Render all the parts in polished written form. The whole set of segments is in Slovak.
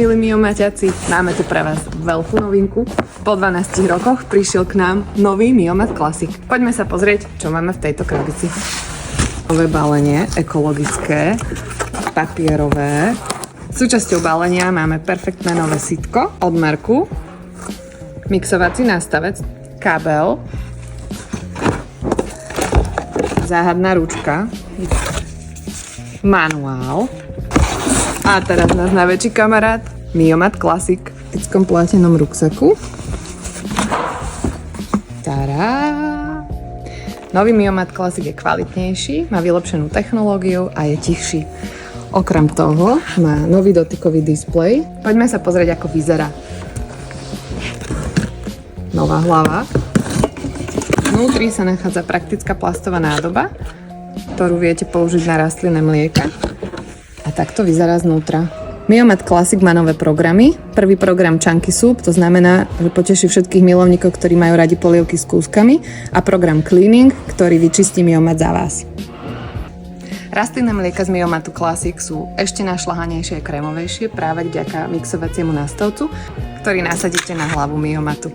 Milí Miomaťaci, máme tu pre vás veľkú novinku. Po 12 rokoch prišiel k nám nový Miomat Classic. Poďme sa pozrieť, čo máme v tejto krabici. Nové balenie, ekologické, papierové. Súčasťou balenia máme perfektné nové sitko od Merku, mixovací nástavec, kábel, záhadná ručka, manuál a teraz náš najväčší kamarát Miomat Classic v typickom plátenom ruksaku. Tará! Nový Miomat Classic je kvalitnejší, má vylepšenú technológiu a je tichší. Okrem toho má nový dotykový displej. Poďme sa pozrieť, ako vyzerá. Nová hlava. Vnútri sa nachádza praktická plastová nádoba, ktorú viete použiť na rastlinné mlieka. A takto vyzerá znútra. Miomat Classic má nové programy. Prvý program Chunky Soup, to znamená, že poteší všetkých milovníkov, ktorí majú radi polievky s kúskami, a program Cleaning, ktorý vyčistí Miomat za vás. Rastlinné mlieka z Miomatu Classic sú ešte našľahanejšie a krémovejšie práve vďaka mixovaciemu nástavcu, ktorý nasadíte na hlavu Miomatu.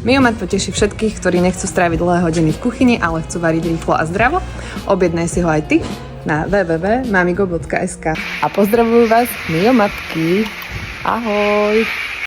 Miomat poteší všetkých, ktorí nechcú stráviť dlhé hodiny v kuchyni, ale chcú variť rýchlo a zdravo. Objednaj si ho aj ty na www.mamigo.sk. A pozdravujú vás Miomatky. Ahoj!